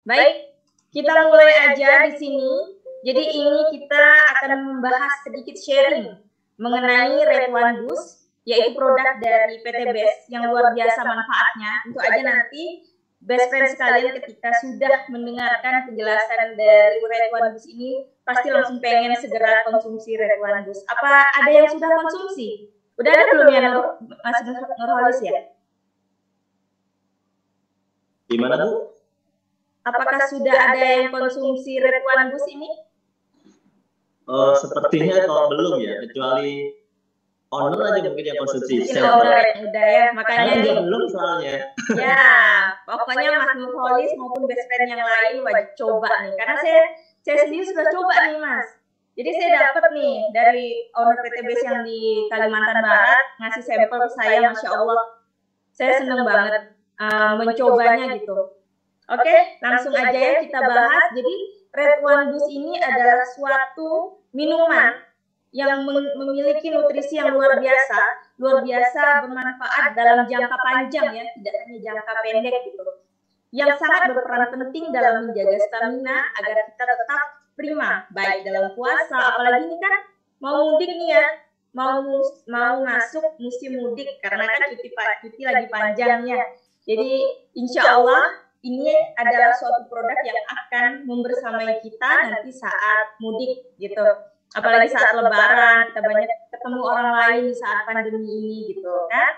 Baik, kita mulai aja di sini. Jadi ini kita akan membahas sedikit sharing mengenai Red One Boost, yaitu produk dari PT Best yang luar biasa manfaatnya. Untuk aja nanti best friend sekalian ketika sudah mendengarkan penjelasan dari Red One Boost ini, pasti langsung pengen segera konsumsi Red One Boost. Apa ada yang sudah konsumsi? Udah ada belum ya Mas Nurholis ya? Gimana Bu? Apakah sudah ada yang konsumsi Red One Boost ini? Sepertinya kalau belum ya, kecuali owner aja mungkin yang konsumsi. Owner yang udah ya, makanya saya belum soalnya. Ya, pokoknya Mas Nurholis maupun best friend yang lain wajib coba nih, karena saya sendiri sudah coba nih Mas. Jadi saya dapat nih dari owner PTBS yang di Kalimantan Barat ngasih sampel ke saya, Masya Allah. Saya seneng banget mencobanya gitu. Oke, langsung aja ya kita bahas. Jadi Red One Boost ini adalah suatu minuman yang memiliki nutrisi yang luar biasa bermanfaat dalam jangka panjang ya, tidak hanya jangka pendek gitu. Yang sangat berperan penting dalam menjaga stamina agar kita tetap prima, baik dalam puasa, apalagi ini kan mau mudik nih ya, mau masuk musim mudik karena kan cuti lagi panjangnya. Jadi insya Allah ini adalah suatu produk yang akan membersamai kita nanti saat mudik gitu. Apalagi saat lebaran, kita banyak ketemu orang lain di saat pandemi ini gitu kan.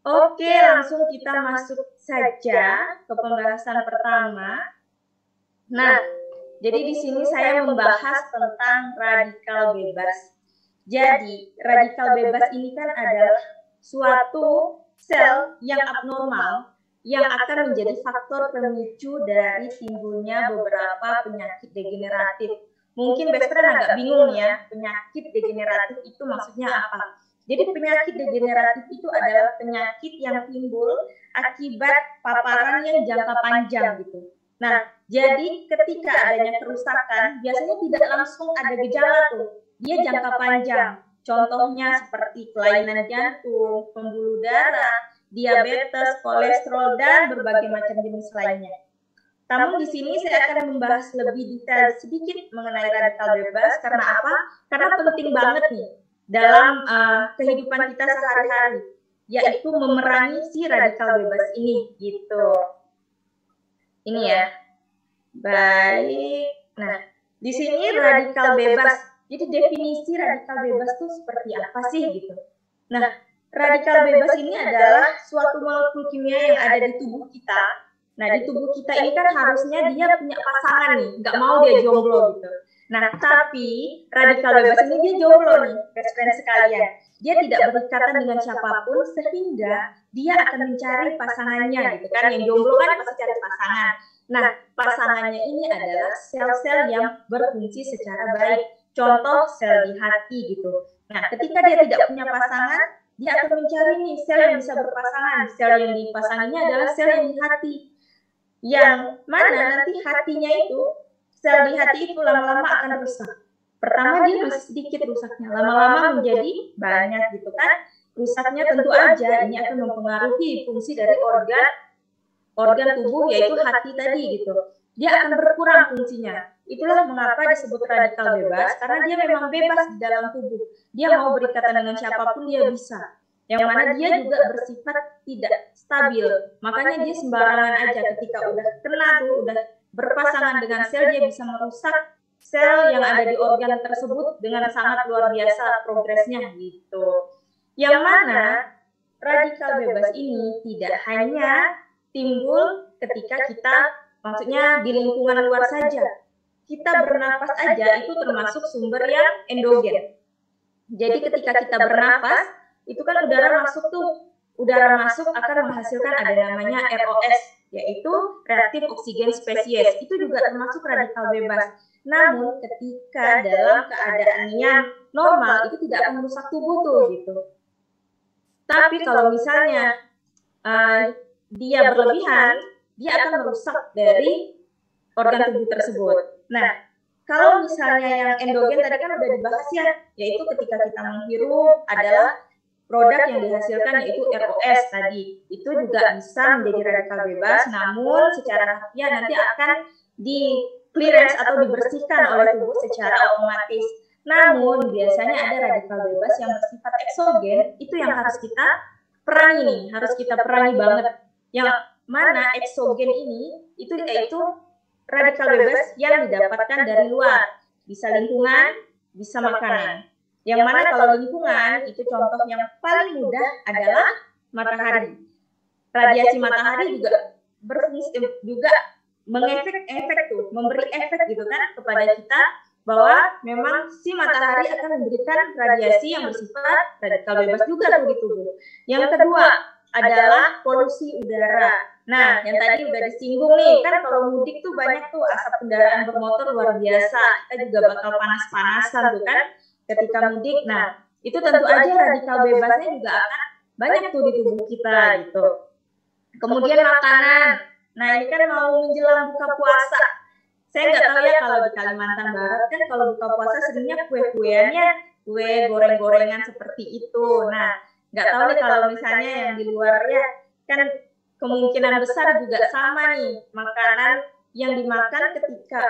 Oke, langsung kita masuk saja ke pembahasan pertama. Nah, jadi di sini saya membahas tentang radikal bebas. Jadi, radikal bebas ini kan adalah suatu sel yang abnormal yang akan menjadi faktor pemicu dari timbulnya beberapa penyakit degeneratif. Mungkin best friend agak bingung ya, penyakit degeneratif itu maksudnya apa? Jadi penyakit degeneratif itu adalah penyakit yang timbul akibat paparan yang jangka panjang gitu. Nah, jadi ketika adanya kerusakan, biasanya tidak langsung ada gejala tuh. Dia jangka panjang. Contohnya seperti kelainan jantung, pembuluh darah, diabetes, kolesterol, dan berbagai macam jenis lainnya. Namun di sini saya akan membahas lebih detail sedikit mengenai radikal bebas. Karena apa? Karena penting banget nih dalam kehidupan kita sehari-hari, yaitu memerangi si radikal bebas ini gitu. Ini ya. Baik. Nah, di sini radikal bebas. Jadi definisi radikal bebas itu seperti apa sih gitu. Nah, radikal bebas ini adalah suatu molekul kimia yang ada di tubuh kita. Nah, di tubuh kita ini kan harusnya dia punya pasangan nih, nggak mau dia jomblo gitu. Nah, tapi radikal bebas ini dia jomblo nih, best friend sekalian. Dia tidak berikatan dengan siapapun sehingga dia akan mencari pasangannya gitu kan. Yang jomblo kan pasti cari pasangan. Nah, pasangannya ini adalah sel-sel yang berfungsi secara baik. Contoh sel di hati gitu. Nah, ketika dia tidak punya pasangan, dia akan mencari nih sel yang bisa berpasangan. Sel yang dipasanginya adalah sel yang di hati. Yang mana nanti hatinya itu, sel di hati itu lama-lama akan rusak. Pertama dia masih sedikit rusaknya, lama-lama menjadi banyak gitu kan. Rusaknya tentu aja ini akan mempengaruhi fungsi dari organ tubuh yaitu hati tadi gitu. Dia akan berkurang fungsinya. Itulah mengapa disebut radikal bebas, karena dia memang bebas di dalam tubuh. Dia mau berikatan dengan siapapun dia bisa. Yang mana dia juga bersifat tidak stabil. Makanya dia sembarangan aja ketika udah kena tuh, udah berpasangan dengan sel, dia bisa merusak sel yang ada di organ tersebut dengan sangat luar biasa progresnya gitu. Yang mana radikal bebas ini tidak hanya timbul ketika kita, maksudnya di lingkungan luar saja. Kita bernapas aja itu termasuk sumber yang endogen. Jadi ketika kita bernapas, itu kan udara masuk tuh. Udara masuk akan menghasilkan ada namanya ROS, yaitu reaktif oksigen spesies. Itu juga termasuk radikal bebas. Namun ketika dalam keadaan yang normal itu tidak akan merusak tubuh tuh gitu. Tapi kalau misalnya dia berlebihan, dia akan merusak dari organ tubuh tersebut. Nah, kalau misalnya yang endogen tadi kan udah dibahas ya, yaitu ketika kita menghirup adalah produk yang dihasilkan yaitu ROS tadi. Itu juga bisa menjadi radikal bebas, namun secara harfiah nanti akan di clearance atau dibersihkan oleh tubuh secara otomatis. Namun biasanya ada radikal bebas yang bersifat eksogen, itu yang harus kita perangi nih, harus kita perangi banget. Yang mana eksogen ini itu yaitu radikal bebas yang didapatkan dari luar, bisa lingkungan, bisa makanan. Yang mana kalau lingkungan itu contoh yang paling mudah adalah matahari. Radiasi matahari juga berfungsi juga mengefek tuh, memberi efek gitu kan kepada kita bahwa memang si matahari akan memberikan radiasi yang bersifat radikal bebas juga tuh di tubuh. Yang kedua adalah polusi udara. Nah, yang tadi udah disinggung nih, kan kalau mudik tuh banyak tuh asap kendaraan bermotor luar biasa. Kita juga bakal panas-panasan tuh kan ketika mudik. Nah, itu tentu aja radikal bebasnya juga akan banyak tuh di tubuh kita gitu. Kemudian makanan. Nah, ini kan mau menjelang buka puasa. Saya nggak tahu ya kalau di Kalimantan Barat kan kalau buka puasa seringnya kue-kueannya kue goreng-gorengan seperti itu. Nah, nggak tahu nih kalau misalnya yang di luar ya kan kemungkinan besar juga sama nih makanan yang dimakan ketika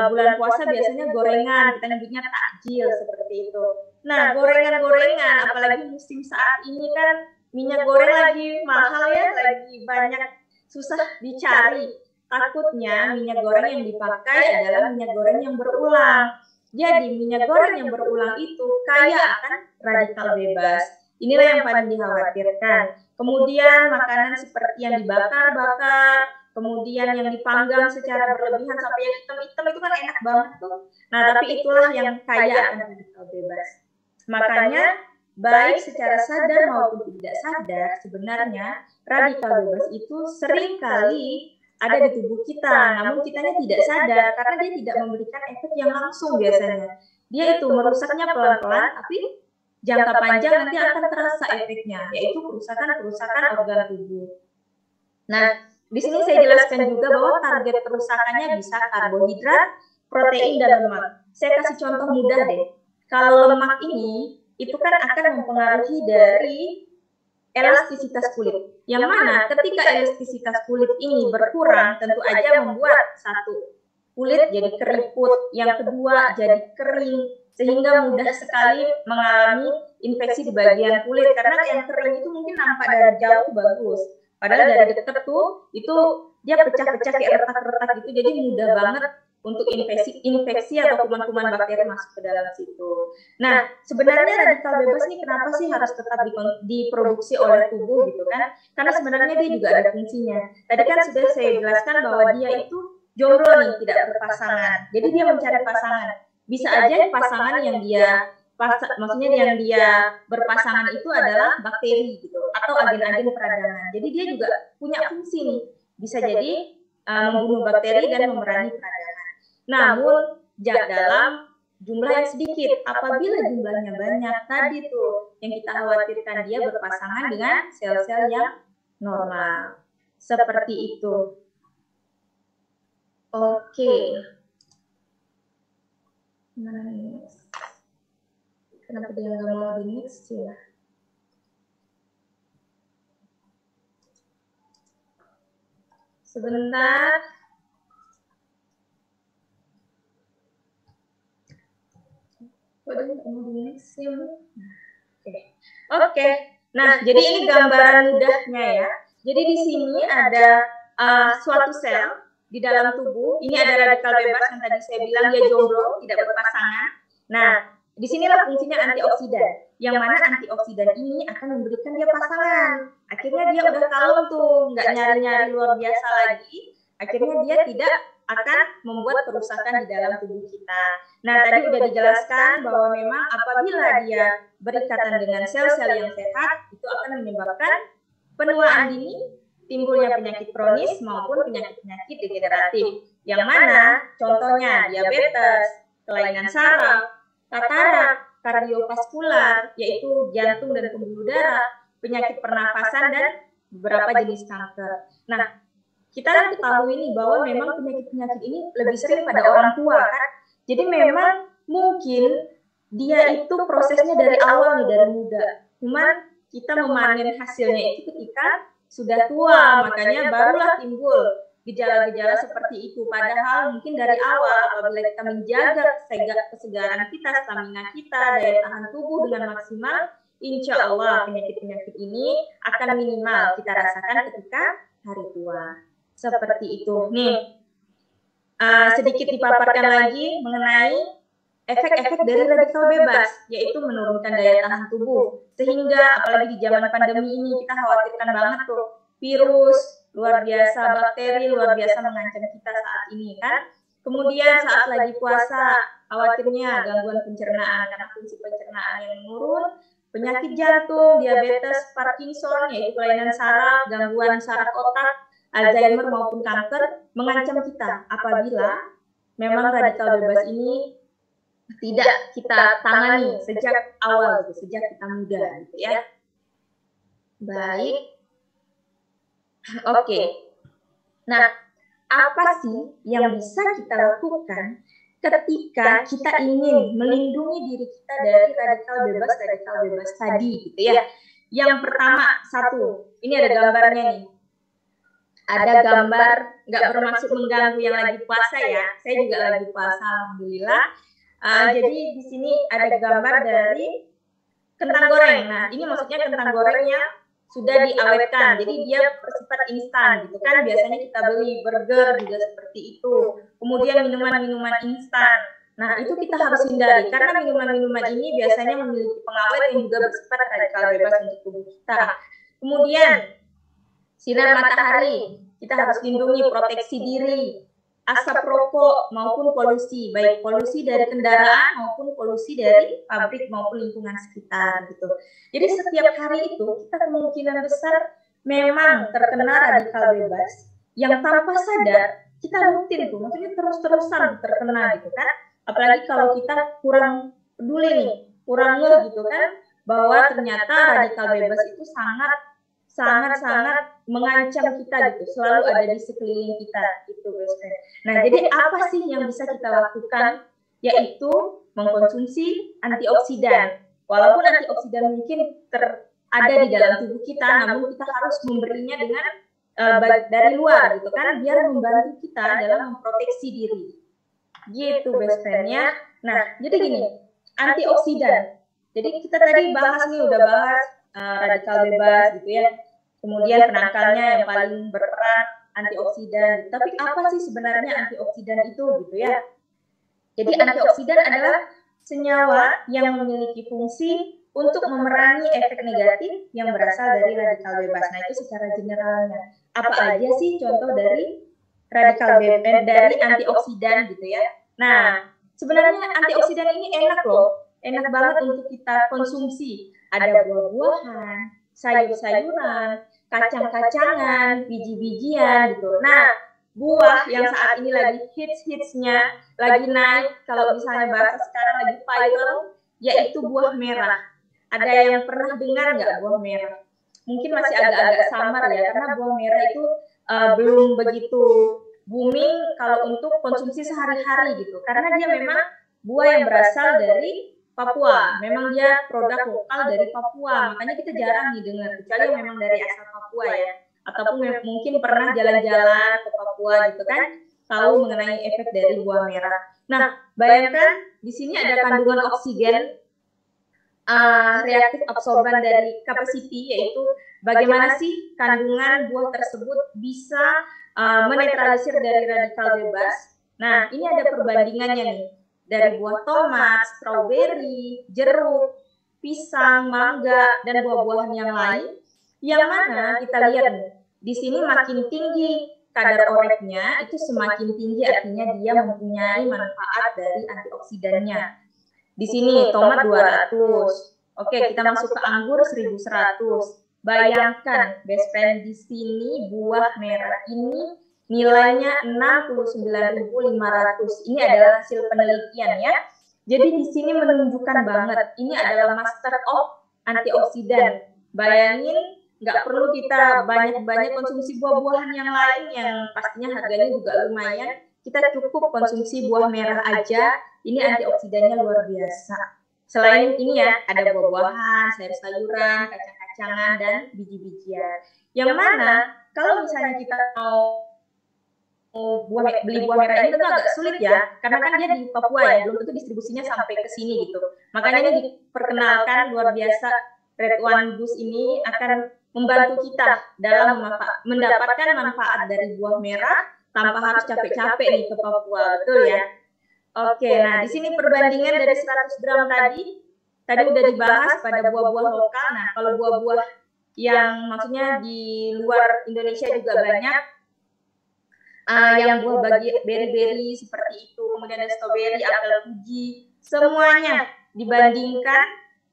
bulan puasa biasanya gorengan, kita nyebutnya takjil seperti itu. Nah, gorengan-gorengan apalagi musim saat ini kan minyak goreng lagi mahal ya, lagi banyak susah dicari. Takutnya minyak goreng yang dipakai adalah minyak goreng yang berulang. Jadi minyak goreng yang berulang itu kaya akan radikal bebas. Inilah yang paling dikhawatirkan. Kemudian makanan seperti yang dibakar-bakar, kemudian yang dipanggang secara berlebihan sampai yang hitam-hitam itu kan enak banget tuh. Nah, tapi itulah yang kaya akan radikal bebas. Makanya baik secara sadar maupun tidak sadar sebenarnya radikal bebas itu seringkali ada di tubuh kita, namun kitanya tidak sadar karena dia tidak memberikan efek yang langsung biasanya. Dia itu merusaknya pelan-pelan, tapi jangka panjang nanti akan terasa efeknya, yaitu kerusakan-kerusakan organ tubuh. Nah, di sini saya jelaskan juga bahwa target kerusakannya bisa karbohidrat, protein, dan lemak. Saya kasih contoh mudah deh. Kalau lemak ini, itu kan akan mempengaruhi dari elastisitas kulit. Yang mana ketika elastisitas kulit ini berkurang, tentu aja membuat satu, kulit jadi keriput, yang kedua jadi kering, sehingga mudah sekali mengalami infeksi di bagian kulit. Karena yang kering itu mungkin nampak dari jauh bagus, padahal dari dekat tuh itu dia pecah-pecah kayak retak-retak gitu, jadi mudah banget untuk infeksi atau kuman-kuman bakteri masuk ke dalam situ. Nah, sebenarnya radikal bebas ini kenapa sih harus tetap diproduksi oleh tubuh gitu kan? Karena sebenarnya dia juga ada fungsinya. Tadi kan sudah saya jelaskan bahwa dia itu jomblo nih, tidak berpasangan. Jadi dia mencari pasangan. Bisa aja pasangan yang dia maksudnya yang dia berpasangan itu adalah bakteri gitu atau agen-agen peradangan. Jadi dia juga punya fungsi nih. Bisa jadi membunuh bakteri dan memerangi peradangan. Namun dalam jumlah yang sedikit. Apabila jumlahnya banyak, tadi tuh yang kita khawatirkan dia berpasangan dengan sel-sel yang normal. Seperti itu. Oke. Kenapa dia nggak mau di mix ya? Sebentar. Oke. Nah, jadi ini gambaran mudahnya ya. Jadi di sini ada suatu sel di dalam tubuh. Ini ada radikal bebas yang tadi saya bilang dia jomblo, tidak berpasangan. Nah, disinilah fungsinya antioksidan. Yang mana antioksidan ini akan memberikan dia pasangan. Akhirnya dia udah kalem tuh, nggak nyari-nyari luar biasa lagi. Akhirnya dia tidak akan membuat kerusakan di dalam tubuh kita. Nah, tadi udah dijelaskan bahwa memang apabila dia berikatan dengan sel-sel yang sehat, itu akan menyebabkan penuaan dini, timbulnya penyakit kronis maupun penyakit-penyakit degeneratif. Yang mana contohnya diabetes, kelainan saraf, katarak, kardiovaskular, yaitu jantung dan pembuluh darah, penyakit pernafasan, dan beberapa jenis kanker. Nah, kita kan ketahui nih bahwa memang penyakit-penyakit ini lebih sering pada orang tua kan. Jadi memang mungkin dia itu prosesnya dari awal nih, dari muda. Cuman kita memanen hasilnya itu ketika sudah tua, makanya barulah timbul gejala-gejala seperti itu. Padahal mungkin dari awal apabila kita menjaga kesegaran kita, stamina kita, daya tahan tubuh dengan maksimal, insya Allah penyakit-penyakit ini akan minimal kita rasakan ketika hari tua. Seperti itu. Nih, sedikit dipaparkan lagi mengenai efek-efek dari radikal bebas, yaitu menurunkan daya tahan tubuh. Sehingga apalagi di zaman pandemi ini kita khawatirkan banget tuh, virus luar biasa, bakteri luar biasa mengancam kita saat ini kan. Kemudian saat lagi puasa, khawatirnya gangguan pencernaan karena fungsi pencernaan yang menurun, penyakit jantung, diabetes, Parkinson, yaitu kelainan saraf, gangguan saraf otak, Alzheimer maupun kanker mengancam kita apabila memang radikal bebas ini tidak kita tangani sejak awal, gitu, sejak kita muda, gitu ya. Baik. Oke. Nah, apa sih yang bisa kita lakukan ketika kita ingin melindungi diri kita dari radikal bebas tadi, gitu ya? Yang pertama, satu, ini ada gambarnya nih. Ada gambar, nggak bermaksud mengganggu yang lagi puasa ya. Saya juga lagi puasa, alhamdulillah. Jadi di sini ada gambar dari kentang goreng. Nah, ini maksudnya kentang goreng yang sudah diawetkan, jadi dia bersifat instan gitu kan. Biasanya kita beli burger juga seperti itu. Kemudian minuman-minuman instan. Nah, itu kita harus hindari karena minuman-minuman ini biasanya memiliki pengawet yang juga bersifat radikal bebas untuk tubuh kita. Kemudian sinar matahari, kita harus lindungi, proteksi diri. Asap rokok maupun polusi, baik polusi dari kendaraan maupun polusi dari pabrik maupun lingkungan sekitar gitu. Jadi setiap hari itu kita kemungkinan besar memang terkena radikal bebas yang tanpa sadar kita rutin tuh, maksudnya terus-terusan terkena gitu kan. Apalagi kalau kita kurang peduli nih, kurang ngeh gitu kan, bahwa ternyata radikal bebas itu sangat-sangat mengancam kita gitu, selalu ada di sekeliling kita gitu best friend. Nah, jadi apa sih yang bisa kita lakukan? Yaitu mengkonsumsi antioksidan. Walaupun antioksidan mungkin ada di dalam tubuh kita, namun kita harus memberinya dengan dari luar gitu kan, biar membantu kita dalam memproteksi diri. Gitu best friend-nya. Nah, jadi gini, antioksidan. Jadi kita tadi bahas nih, udah bahas radikal bebas gitu ya. Kemudian penangkalnya yang paling berperan antioksidan. Tapi apa sih sebenarnya antioksidan itu gitu ya? Jadi antioksidan adalah senyawa yang memiliki fungsi untuk memerangi efek negatif yang berasal dari radikal bebas. Nah, itu secara generalnya. Apa aja sih contoh dari radikal bebas, dari antioksidan gitu ya? Nah, sebenarnya antioksidan ini enak loh. Enak banget untuk kita konsumsi. Ada buah-buahan, sayur-sayuran, kacang-kacangan, biji-bijian gitu. Nah, buah yang saat ini lagi hits-hitsnya, lagi naik, kalau misalnya bahasa sekarang lagi viral, yaitu buah merah. Ada yang pernah dengar nggak buah merah? Mungkin masih agak-agak samar ya, karena buah merah itu belum begitu booming kalau untuk konsumsi sehari-hari gitu. Karena dia memang buah yang berasal dari Papua, memang dia produk lokal dari Papua, makanya kita jarang nih dengar, kecuali yang memang dari asal Papua ya, ataupun mungkin pernah jalan-jalan ke Papua gitu kan, tahu mengenai efek dari buah merah. Nah, bayangkan di sini ada kandungan oksigen, reaktif absorban dari capacity, yaitu bagaimana sih kandungan buah tersebut bisa menetralisir dari radikal bebas. Nah, ini ada perbandingannya nih. Dari buah tomat, stroberi, jeruk, pisang, mangga, dan buah-buahan yang lain, yang mana kita lihat nih, di sini makin tinggi kadar oreknya, itu semakin tinggi artinya dia mempunyai manfaat dari antioksidannya. Di sini tomat 200. Oke, kita masuk ke anggur 1100. Bayangkan, best friend, di sini buah merah ini nilainya 69.500. Ini adalah hasil penelitian ya. Jadi di sini menunjukkan banget ini adalah master of antioksidan. Bayangin, nggak perlu kita banyak-banyak konsumsi buah-buahan yang lain yang pastinya harganya juga lumayan. Kita cukup konsumsi buah merah aja. Ini antioksidannya luar biasa. Selain ini ya, ada buah-buahan, sayur-sayuran, kacang-kacangan kacang-kacangan dan biji-bijian. Yang mana kalau misalnya kita mau beli buah merah ini tentu agak sulit ya, karena kan dia di Papua ya, belum tentu distribusinya sampai ke sini gitu. Makanya ini diperkenalkan luar biasa, Red One Juice ini akan membantu kita dalam mendapatkan manfaat dari buah merah tanpa harus capek-capek nih ke Papua, betul ya? Oke, nah di sini perbandingan dari 100 gram tadi udah dibahas pada buah-buah lokal. Nah kalau buah-buah yang maksudnya di luar Indonesia juga banyak, yang buah berry seperti itu, kemudian ada stroberi, apel Fuji, semuanya dibandingkan,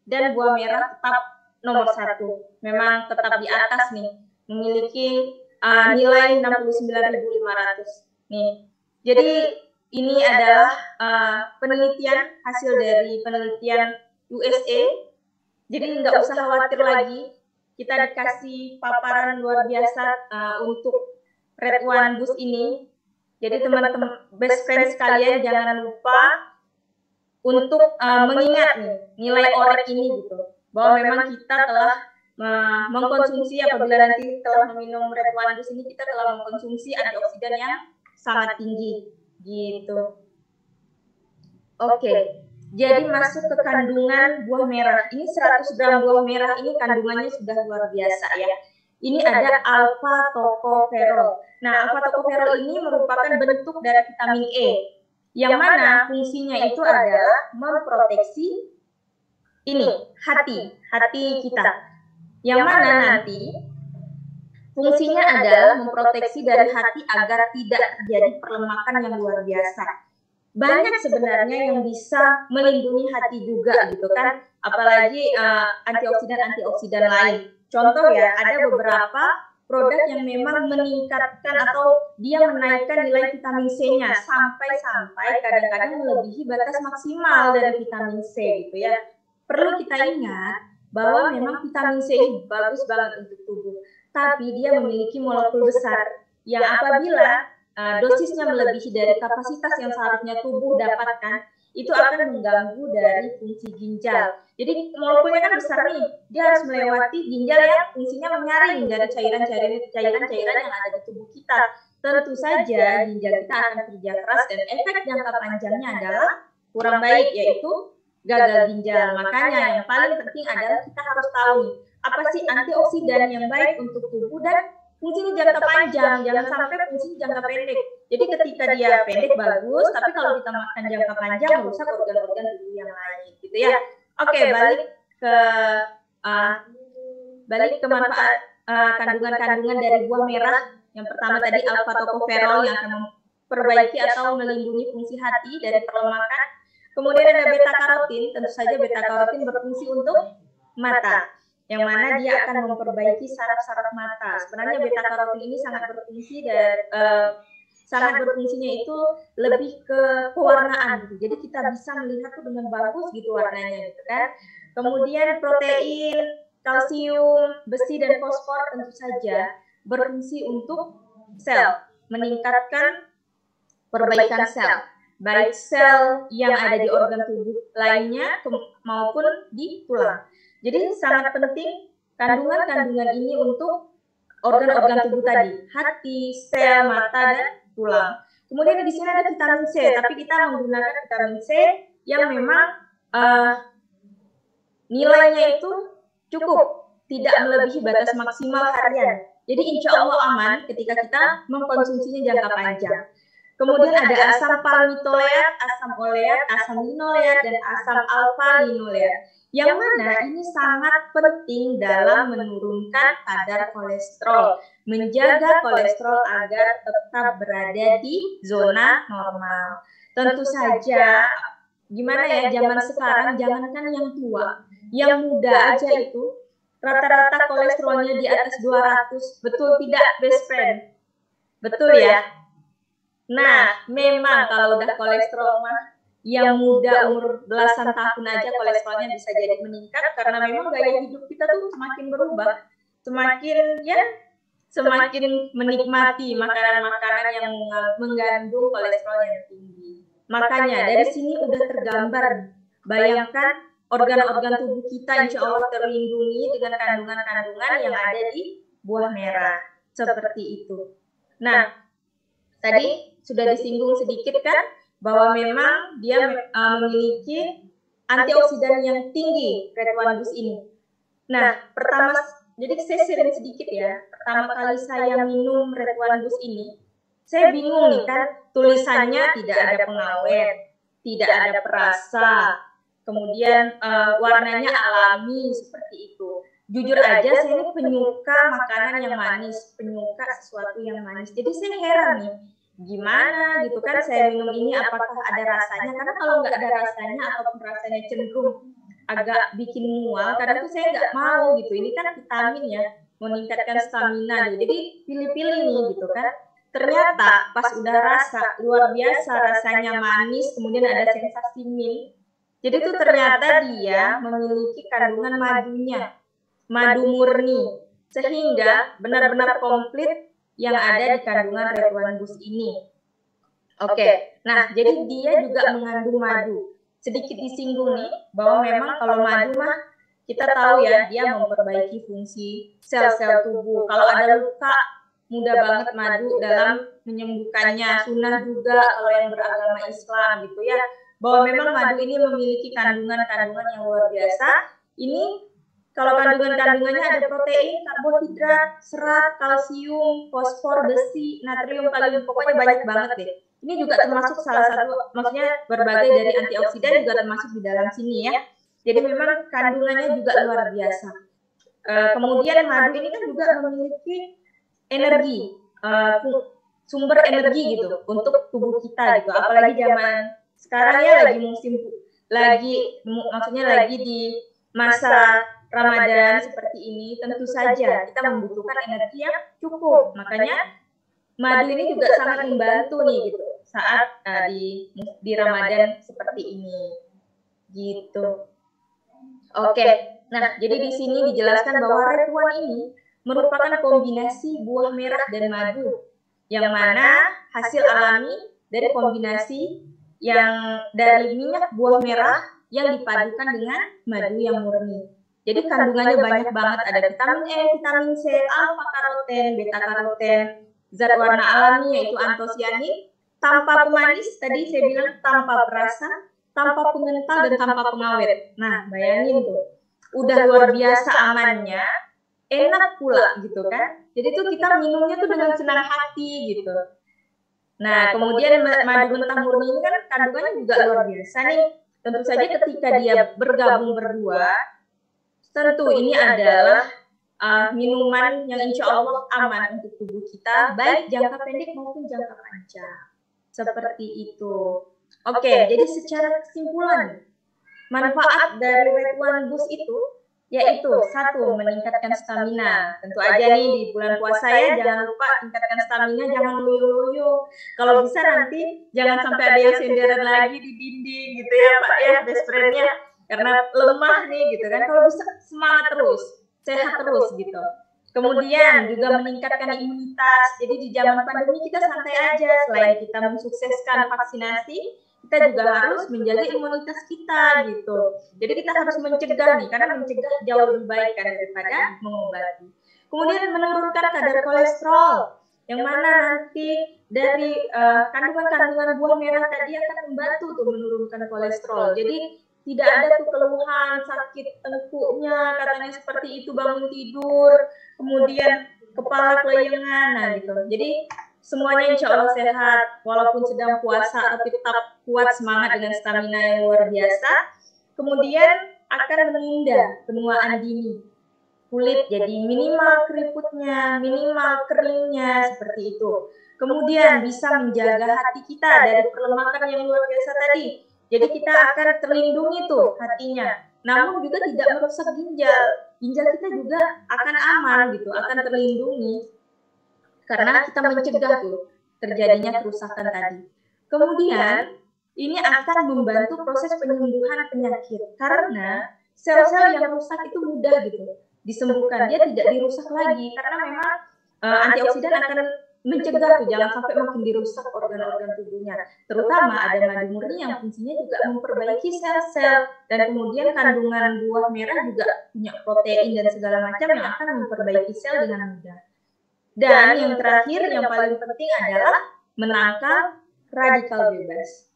dan buah merah tetap nomor 1. Memang tetap di atas nih, memiliki nilai 69.500 nih. Jadi ini adalah penelitian, hasil dari penelitian USA. Jadi nggak usah khawatir lagi, kita dikasih paparan luar biasa untuk Red One Boost ini. Jadi teman-teman best friend sekalian jangan lupa untuk mengingat nih nilai orek ini gitu, bahwa memang kita telah mengkonsumsi, apabila nanti telah meminum Red One Boost ini, kita telah mengkonsumsi antioksidan yang sangat tinggi gitu. Oke, jadi masuk ke kandungan buah merah. Ini 100 gram buah merah ini kandungannya sudah luar biasa ya. Ini ada alpha tocopherol. Nah, alpha tocopherol ini merupakan bentuk dari vitamin E, yang mana fungsinya itu adalah memproteksi ini hati kita. Yang mana nanti fungsinya adalah memproteksi dari hati agar tidak terjadi perlemakan yang luar biasa. Banyak sebenarnya yang bisa melindungi hati juga gitu kan, apalagi antioksidan lain. Contoh ya, ada beberapa produk yang memang meningkatkan atau dia menaikkan nilai vitamin C-nya sampai kadang-kadang melebihi batas maksimal dari vitamin C gitu ya. Perlu kita ingat bahwa memang vitamin C ini bagus banget untuk tubuh, tapi dia memiliki molekul besar yang apabila dosisnya melebihi dari kapasitas yang seharusnya tubuh dapatkan, itu akan mengganggu dari fungsi ginjal. Jadi molekulnya kan besar nih, dia harus melewati ginjal yang fungsinya menyaring dari cairan-cairan yang ada di tubuh kita. Tentu saja ginjal kita akan kerja keras dan efek jangka panjangnya adalah kurang baik, yaitu gagal ginjal. Makanya yang paling penting adalah kita harus tahu nih, apa sih antioksidan yang baik untuk tubuh dan fungsinya jangka panjang, jangan sampai fungsinya jangka pendek. Jadi ketika dia pendek bagus, tapi kalau kita makan jangka panjang merusak organ-organ tubuh yang lain, gitu ya. Oke, balik ke manfaat kandungan-kandungan dari buah merah. Yang pertama tadi alpha tocopherol yang akan memperbaiki atau melindungi fungsi hati dari perlemakan. Kemudian ada beta karotin, tentu saja beta karotin berfungsi untuk mata, yang mana dia akan memperbaiki saraf-saraf mata. Sebenarnya beta karotin ini sangat berfungsi sangat berfungsinya itu lebih ke pewarnaan gitu. Jadi kita bisa melihat tuh dengan bagus gitu warnanya gitu kan. Kemudian protein, kalsium, besi dan fosfor tentu saja berfungsi untuk sel, meningkatkan perbaikan sel, baik sel yang ada di organ tubuh lainnya maupun di tulang. Jadi sangat penting kandungan-kandungan ini untuk organ-organ tubuh tadi, hati, sel, mata, dan tulang. Kemudian di sini ada vitamin C, tapi kita menggunakan vitamin C yang memang nilainya itu cukup, tidak melebihi batas maksimal harian. Jadi insya Allah aman ketika kita mengkonsumsinya jangka panjang. Kemudian ada asam palmitoleat, asam oleat, asam linoleat, dan asam alfa-linoleat. Yang mana ini sangat penting dalam menurunkan kadar kolesterol, menjaga kolesterol agar tetap berada di zona normal. Tentu saja, gimana ya, zaman sekarang jangankan yang tua, yang muda aja itu rata-rata kolesterolnya di atas 200, betul tidak best friend? Betul ya? Nah, memang kalau udah kolesterol mah, yang muda umur belasan tahun aja kolesterolnya bisa jadi meningkat, karena memang gaya hidup kita tuh semakin berubah, semakin menikmati makanan-makanan yang mengandung kolesterol yang tinggi. Makanya dari sini udah tergambar, bayangkan organ-organ tubuh kita insya Allah terlindungi dengan kandungan-kandungan yang ada di buah merah. Seperti itu. Nah, tadi sudah disinggung sedikit kan bahwa memang dia memiliki antioksidan yang tinggi Redwan Bus ini. Nah, pertama, jadi saya sharing sedikit ya. Pertama kali saya minum Redwan Bus ini, saya bingung nih kan, tulisannya tidak ada pengawet, tidak ada perasa, kemudian warnanya alami seperti itu. Jujur aja saya ini penyuka makanan yang manis, penyuka sesuatu yang manis. Jadi saya heran nih, gimana gitu kan saya minum ini apakah ada rasanya? Karena kalau nggak ada rasanya ataupun rasanya cenderung agak bikin mual, kadang tuh saya nggak mau gitu. Ini kan vitamin ya, meningkatkan stamina. Jadi pilih-pilih nih gitu kan. Ternyata pas udah rasa luar biasa, rasanya manis, kemudian ada sensasi mint. Jadi tuh ternyata dia memiliki kandungan madunya, madu murni, sehingga benar-benar komplit yang ada di kandungan Redwan Bus ini. Oke, nah jadi dia juga mengandung madu. Sedikit disinggung nih bahwa memang kalau madu mah kita tahu ya dia memperbaiki fungsi sel-sel tubuh. Kalau ada luka mudah banget madu dalam menyembuhkannya. Sunnah juga kalau yang beragama Islam gitu ya, bahwa memang madu ini memiliki kandungan-kandungan yang luar biasa. Ini kalau kandungan-kandungannya ada protein, karbohidrat, serat, kalsium, fosfor, besi, natrium, kalium, pokoknya banyak banget deh. Ini juga termasuk salah satu, maksudnya berbagai dari antioksidan juga termasuk di dalam sini ya. Jadi memang kandungannya juga luar biasa. Kemudian madu ini kan juga memiliki energi, sumber energi gitu untuk tubuh kita gitu. Apalagi zaman sekarang ya maksudnya lagi di masa Ramadan seperti ini, tentu saja kita membutuhkan energi yang cukup. Makanya madu ini juga sangat membantu nih gitu saat di Ramadan seperti ini. Gitu. Oke. Nah, jadi di sini dijelaskan bahwa Redwan ini merupakan kombinasi buah merah dan madu, yang mana hasil alami dari kombinasi yang dari minyak buah merah yang dipadukan dengan madu yang murni. Jadi kandungannya banyak banget, ada vitamin E, vitamin C, alfa karoten, beta karoten, zat warna alami yaitu antosianin, tanpa pemanis, tadi saya bilang tanpa perasa, tanpa pengental dan tanpa pengawet. Nah, bayangin tuh, udah luar biasa amannya, enak pula gitu kan. Jadi tuh kita minumnya tuh dengan senang hati gitu. Nah, kemudian madu mentah murni ini kan kandungannya juga luar biasa nih. Tentu saja ketika dia bergabung berdua, tentu ini adalah minuman yang insya Allah aman untuk tubuh kita, baik jangka pendek maupun jangka panjang. Seperti itu. Oke, jadi secara kesimpulan, manfaat dari Redwan Bus itu yaitu satu, meningkatkan stamina. Tentu aja nih di bulan puasa ya, jangan lupa tingkatkan stamina, jangan loyo-loyo. Kalau bisa nanti jangan sampai ada yang senderan lagi di dinding gitu ya Pak ya, best friend-nya. Karena lemah nih gitu kan, kalau bisa semangat terus, sehat terus gitu. Kemudian juga meningkatkan imunitas. Jadi di zaman pandemi kita santai aja, selain kita mensukseskan vaksinasi, kita juga harus menjaga imunitas kita gitu. Jadi kita harus mencegah nih, karena mencegah jauh lebih baik kan daripada mengobati. Kemudian menurunkan kadar kolesterol, yang mana nanti dari kandungan-kandungan buah merah tadi akan membantu tuh menurunkan kolesterol. Jadi tidak ada tuh keluhan sakit tengkuknya, katanya seperti itu bangun tidur, kemudian kepala kelayangan, nah gitu. Jadi semuanya insya Allah sehat, walaupun sedang puasa, tapi tetap kuat semangat dengan stamina yang luar biasa. Kemudian akan menunda penuaan dini. Kulit jadi minimal keriputnya, minimal keringnya, seperti itu. Kemudian bisa menjaga hati kita dari perlemakan yang luar biasa tadi. Jadi kita akan terlindungi tuh hatinya. Namun juga tidak merusak ginjal. Ginjal kita juga akan aman gitu, akan terlindungi. Karena kita mencegah tuh terjadinya kerusakan tadi. Kemudian ini akan membantu proses penyembuhan penyakit. Karena sel-sel yang rusak itu mudah gitu disembuhkan. Dia tidak dirusak lagi. Karena memang antioksidan akan mencegah tuh jangan sampai makin dirusak organ-organ tubuhnya. Terutama ada madu murni yang fungsinya juga memperbaiki sel-sel, dan kemudian kandungan buah merah juga punya protein dan segala macam yang akan memperbaiki sel dengan mudah. Dan yang terakhir yang paling penting adalah menangkal radikal bebas.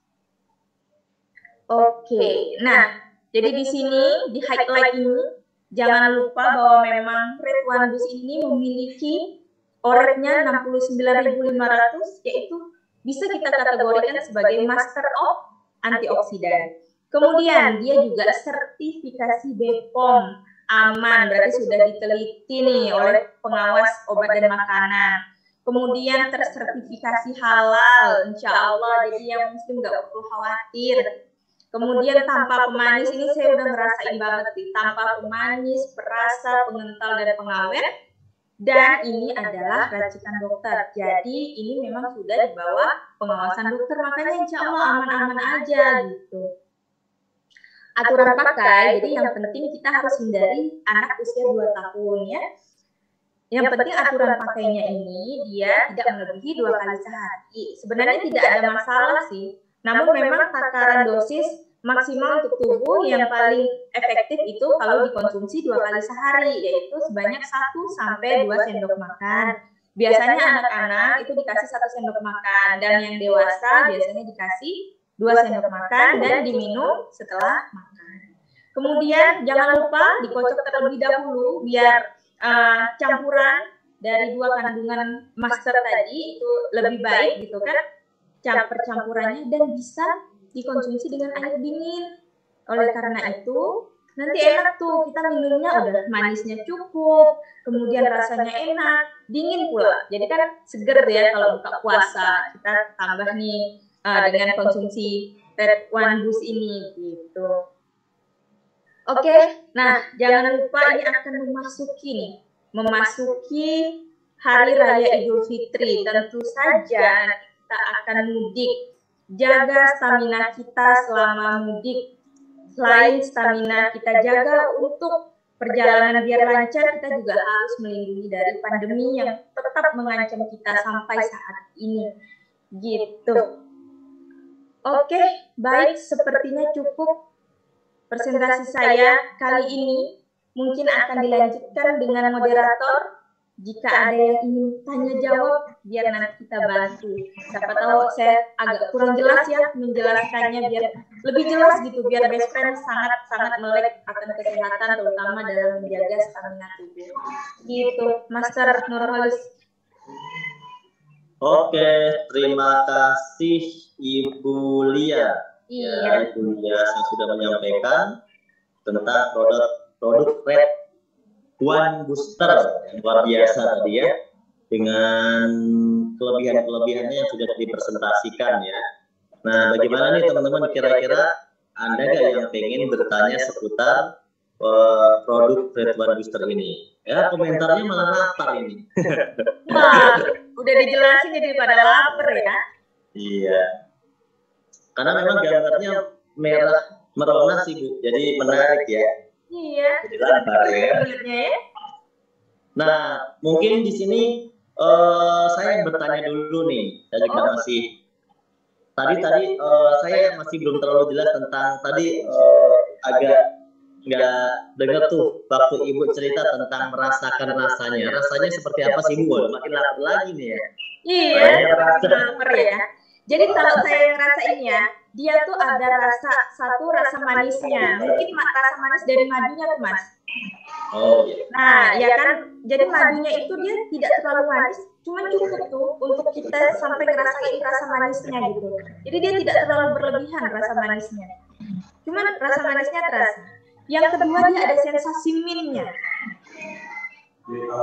Oke, nah jadi di sini di highlight ini jangan lupa bahwa memang Red One Boost ini memiliki OREC-nya 69.500, yaitu bisa kita kategorikan sebagai Master of Antioksidan. Kemudian dia juga sertifikasi BPOM aman, berarti sudah diteliti nih oleh pengawas obat dan makanan. Kemudian tersertifikasi halal, insya Allah, jadi yang muslim nggak perlu khawatir. Kemudian tanpa pemanis, ini saya udah ngerasain banget nih, tanpa pemanis, perasa, pengental, dan pengawet. Dan ini adalah racikan dokter, jadi ini memang sudah di bawah pengawasan dokter, makanya insya Allah aman-aman aja gitu. Aturan pakai, jadi yang penting kita harus hindari anak usia 2 tahun ya. Yang penting aturan pakainya ini dia tidak melebihi 2 kali sehari. Sebenarnya tidak ada masalah sih, namun memang takaran dosis maksimal untuk tubuh yang paling efektif itu kalau dikonsumsi 2 kali sehari, yaitu sebanyak 1-2 sendok makan. Biasanya anak-anak itu dikasih 1 sendok makan, dan yang dewasa biasanya dikasih 2 sendok makan dan diminum setelah makan. Kemudian jangan lupa dikocok terlebih dahulu biar campuran dari 2 kandungan master tadi itu lebih baik gitu kan, percampurannya, dan bisa dikonsumsi dengan air dingin. Oleh karena itu nanti enak tuh, kita minumnya udah manisnya cukup, kemudian rasanya enak, dingin pula. Jadi kan seger ya kalau buka puasa, kita tambah nih dengan konsumsi Red One Boost ini gitu. Oke, nah jangan lupa ini akan memasuki Hari Raya Idul Fitri. Tentu saja nanti kita akan mudik. Jaga stamina kita selama mudik. Selain stamina kita jaga untuk perjalanan biar lancar, kita juga harus melindungi dari pandemi yang tetap mengancam kita sampai saat ini. Gitu. Oke, baik, sepertinya cukup presentasi saya kali ini. Mungkin akan dilanjutkan dengan moderator. Jika ada yang ingin tanya jawab, biar nanti kita bantu. Siapa tahu saya agak kurang jelas ya menjelaskannya, biar lebih jelas gitu, biar best friend sangat melek akan kesehatan, terutama dalam menjaga stamina tubuh. Gitu, Master Nurholis. Oke, terima kasih Ibu Lia. Iya. Ibu Lia yang sudah menyampaikan tentang produk Red One Booster yang luar biasa tadi ya, dengan kelebihan-kelebihannya yang sudah dipresentasikan ya. Nah, bagaimana nih teman-teman, kira-kira Anda nggak yang pengen bertanya seputar produk Red One Booster ini? Ya, komentarnya malah lapar ini. Wah, udah dijelasin jadi pada lapar ya. Iya. Karena memang gambarnya merah merona sih Bu, jadi menarik ya. Iya. Jadi lapar ya. Nah, mungkin di sini saya bertanya dulu nih. Saya juga masih tadi saya masih belum terlalu jelas tentang tadi, agak nggak dengar tuh waktu Ibu cerita tentang merasakan rasanya. Rasanya seperti apa sih Bu? Makin lapar lagi nih ya. Iya, lapar ya. Jadi kalau saya ngerasainnya, dia tuh ada rasa manisnya. Mungkin rasa manis dari madunya tuh Mas. Oh iya. Nah, ya kan, jadi madunya itu dia tidak terlalu manis, cuma cukup tuh untuk kita sampai ngerasain rasa manisnya gitu. Jadi dia tidak terlalu berlebihan rasa manisnya. Cuman rasa manisnya terasa. Yang kedua, dia ada sensasi mintnya.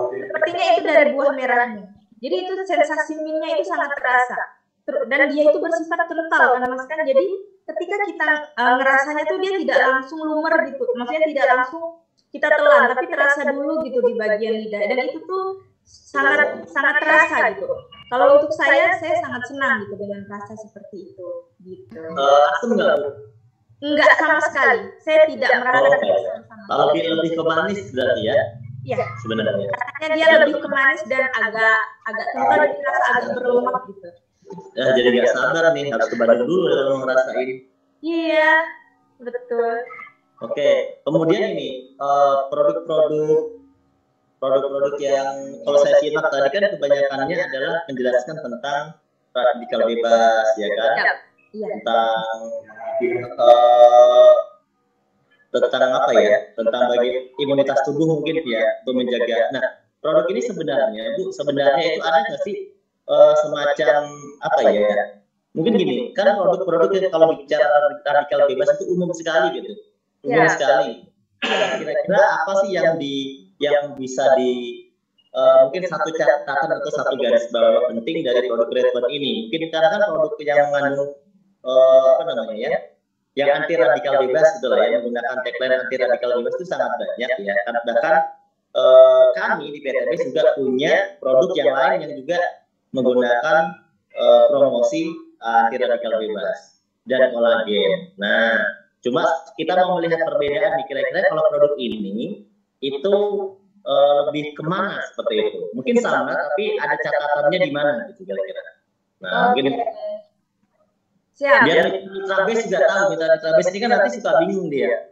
Sepertinya itu dari buah merahnya. Jadi itu sensasi mintnya itu sangat terasa. Dan dia itu bersifat kental kan Mas kan. Jadi ketika kita ngerasanya tuh dia tidak langsung lumer gitu. Maksudnya tidak langsung kita telan, tapi terasa dulu gitu di bagian lidah. Dan itu tuh sangat terasa gitu. Kalau untuk saya sangat senang gitu dengan rasa seperti itu. Gitu. Asam nggak Bu? Enggak sama sekali. Saya tidak merasakan sama. Kalau lebih ke manis berarti ya? ya sebenarnya. rasanya dia lebih ke manis dan agak kental, jadi rasa agak berlemak gitu. Ya, jadi gak sabar nih, harus ke Bandung dulu kalau mau ngerasain. Iya, betul. Oke, kemudian ini produk-produk yang kalau saya simak tadi kan kebanyakannya adalah menjelaskan tentang radikal bebas, ya kan? Ya. Tentang apa ya? Tentang bagi imunitas tubuh mungkin ya untuk menjaga. Nah, produk ini sebenarnya itu ada nggak sih semacam apa ya? Mungkin gini, kan produk-produk kalau bicara radikal bebas itu umum sekali gitu, umum sekali. Kira-kira apa sih yang bisa mungkin satu catatan atau satu garis bawah penting dari produk Red One ini? Mungkin karena kan produk yang mengandung apa namanya ya, yang anti radikal bebas itulah, yang menggunakan tagline anti radikal bebas itu sangat banyak ya. Bahkan kami di PTB juga punya produk yang lain yang juga menggunakan promosi anti radikal bebas dan kolagen. Nah, cuma kita mau melihat perbedaan nih, kira-kira kalau produk ini itu lebih kemana seperti itu. Mungkin sama, tapi ada catatannya di mana gitu kira-kira. Nah, mungkin biar mitra base juga tahu, mitra base ini kan nanti suka bingung dia.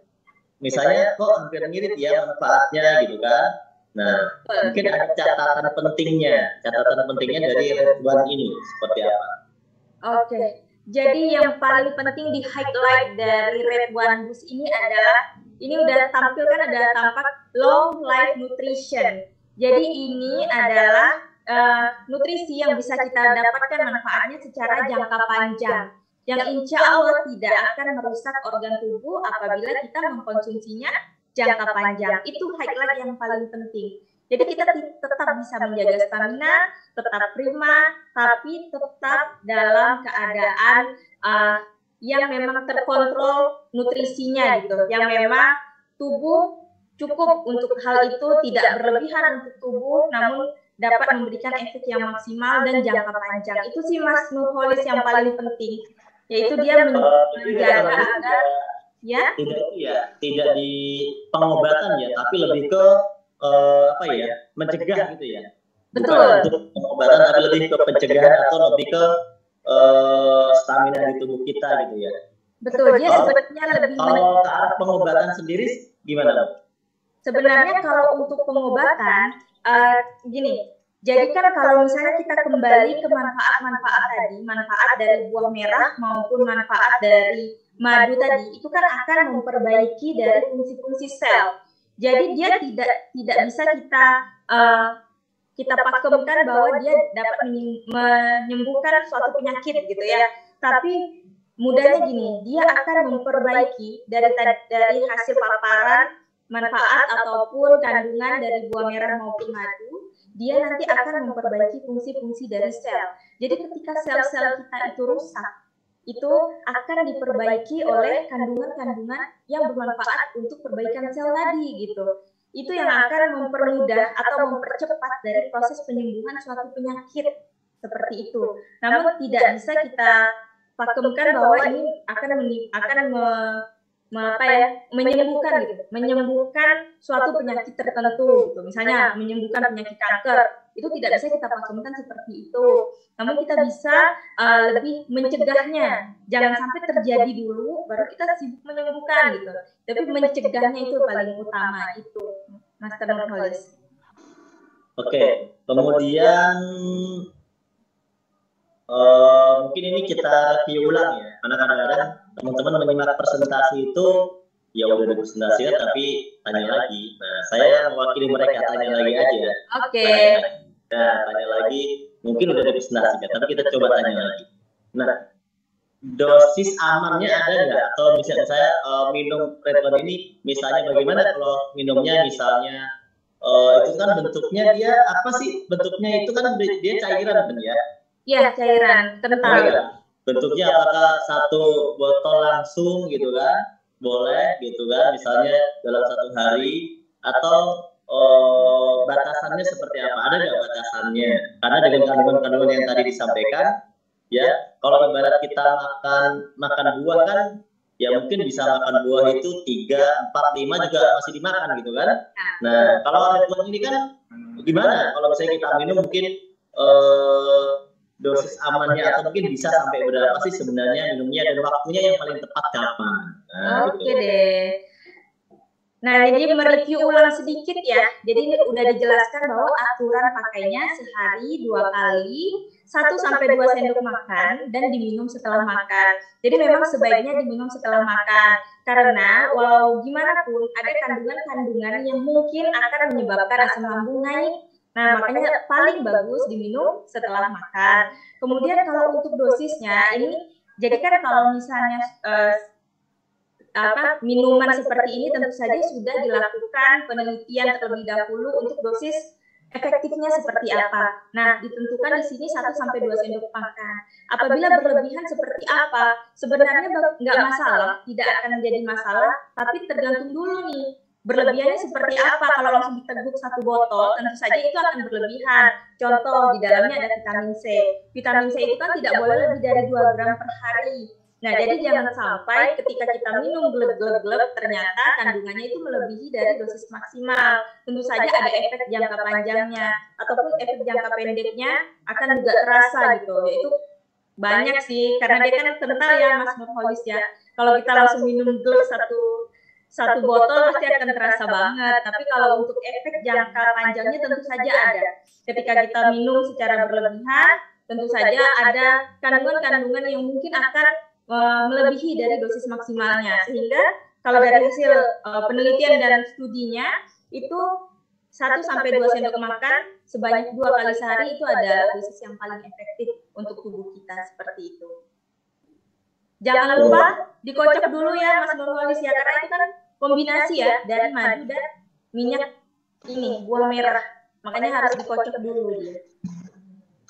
Misalnya kok hampir mirip ya manfaatnya gitu kan. Nah, mungkin ada catatan pentingnya dari Red One ini seperti apa? Oke. Jadi yang paling penting di highlight dari Red One Boost ini adalah ini udah tampilkan ada tampak long life nutrition. Jadi ini adalah nutrisi yang bisa kita dapatkan manfaatnya secara jangka panjang, yang insya Allah tidak akan merusak organ tubuh apabila kita mengkonsumsinya jangka panjang. Itu highlight yang paling penting. Jadi kita tetap bisa menjaga stamina, tetap prima, tapi tetap dalam keadaan yang memang terkontrol nutrisinya gitu, yang memang tubuh cukup untuk hal itu, tidak berlebihan untuk tubuh, namun dapat memberikan efek yang maksimal dan jangka panjang. Itu sih Mas Nurholis yang paling penting, yaitu dia menjaga agar ya tidak di pengobatan ya, tapi lebih ke apa ya, mencegah gitu ya. Betul. Bukan untuk pengobatan tapi lebih ke pencegahan atau lebih ke stamina di tubuh kita gitu ya. Betul, dia sebenarnya lebih kalau ke arah pengobatan sendiri gimana? Sebenarnya kalau untuk pengobatan gini, jadi kan kalau misalnya kita kembali ke manfaat-manfaat tadi, manfaat dari buah merah maupun manfaat dari madu tadi, itu kan akan memperbaiki dari fungsi-fungsi sel. Jadi dia tidak bisa kita pakemkan bahwa dia dapat menyembuhkan suatu penyakit gitu ya. Tapi mudahnya gini, dia akan memperbaiki dari hasil paparan manfaat ataupun kandungan dari buah merah maupun madu, dia nanti akan memperbaiki fungsi-fungsi dari sel. Jadi ketika sel-sel kita itu rusak, itu akan diperbaiki oleh kandungan-kandungan yang bermanfaat untuk perbaikan sel tadi gitu. Itu yang akan mempermudah atau mempercepat dari proses penyembuhan suatu penyakit seperti itu. Namun tidak bisa kita pakemkan bahwa ini akan menyembuhkan gitu, menyembuhkan suatu penyakit tertentu gitu. Misalnya menyembuhkan penyakit kanker, itu tidak bisa kita pakemkan seperti itu. Namun kita bisa lebih mencegahnya. Jangan sampai terjadi dulu baru kita sibuk menyembuhkan gitu. Tapi mencegahnya itu paling utama itu, Master Nurholis. Oke, kemudian mungkin ini kita review ulang ya, karena kadang-kadang teman-teman menyimak presentasi itu ya udah dipresentasikan tapi tanya lagi. Nah, saya mewakili mereka, tanya lagi aja. Oke. Nah, tanya lagi, mungkin udah dipresentasikan, tapi kita coba tanya lagi. Nah, dosis amannya ada nggak? Atau misalnya saya minum Red One ini, misalnya bagaimana kalau minumnya misalnya itu kan bentuknya dia apa sih? Bentuknya itu kan dia cairan kan ya? Iya, cairan kental. Bentuknya apakah satu botol langsung gitu kan? Boleh gitu kan, misalnya dalam satu hari, atau batasannya seperti apa? Ada nggak batasannya? Karena dengan kandungan-kandungan yang tadi disampaikan, ya kalau ibarat kita makan buah kan ya mungkin bisa makan buah itu 3, 4, 5 juga masih dimakan gitu kan. Nah, kalau red wine ini kan gimana? Kalau misalnya kita minum mungkin dosis amannya atau mungkin bisa sampai berapa sih sebenarnya minumnya dan waktunya yang paling tepat kapan? Nah, Oke deh. Nah, jadi mereview ulang sedikit ya. Jadi ini udah dijelaskan bahwa aturan pakainya sehari 2 kali, 1 sampai 2 sendok makan dan diminum setelah makan. Jadi memang sebaiknya diminum setelah makan karena walau gimana pun ada kandungan-kandungan yang mungkin akan menyebabkan asam lambung naik. Nah, makanya paling bagus diminum setelah makan. Kemudian kalau untuk dosisnya ini jadi kan kalau misalnya minuman seperti ini tentu saja sudah dilakukan penelitian terlebih dahulu untuk dosis efektifnya seperti apa. Nah, ditentukan di sini 1 sampai 2 sendok makan. Apabila berlebihan seperti apa? Sebenarnya nggak masalah, tidak akan menjadi masalah, tapi tergantung dulu nih. Berlebihannya seperti apa? Kalau langsung diteguk 1 botol, tentu saja itu akan berlebihan. Contoh, di dalamnya ada vitamin C. Vitamin C itu kan tidak boleh lebih dari 2 gram per hari. Nah, jadi jangan sampai ketika kita minum gleb-gleb ternyata kandungannya itu melebihi dari dosis maksimal. Tentu saja ada efek jangka panjangnya ataupun efek jangka pendeknya akan juga terasa gitu. Yaitu banyak sih karena dia kan kental ya Mas Nurholis ya. Kalau kita langsung minum gleb satu botol pasti akan terasa banget. Tapi kalau untuk efek jangka panjangnya tentu saja ada. Ketika kita minum secara berlebihan, tentu saja ada kandungan-kandungan yang mungkin akan melebihi dari dosis maksimalnya, sehingga kalau dari hasil penelitian dan studinya itu 1 sampai 2 sendok makan sebanyak 2 kali sehari itu adalah dosis yang paling efektif untuk tubuh kita seperti itu. Jangan lupa dikocok dulu ya Mas Nurholis ya, karena itu kan kombinasi ya dari madu dan minyak ini buah merah, makanya harus dikocok dulu dia.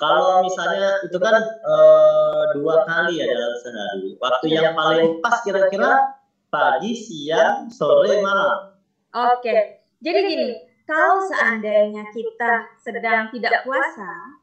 Kalau misalnya itu kan 2 kali ya dalam sehari. Waktu yang paling pas kira-kira pagi, siang, sore, malam. Oke, jadi gini, kalau seandainya kita sedang tidak puasa,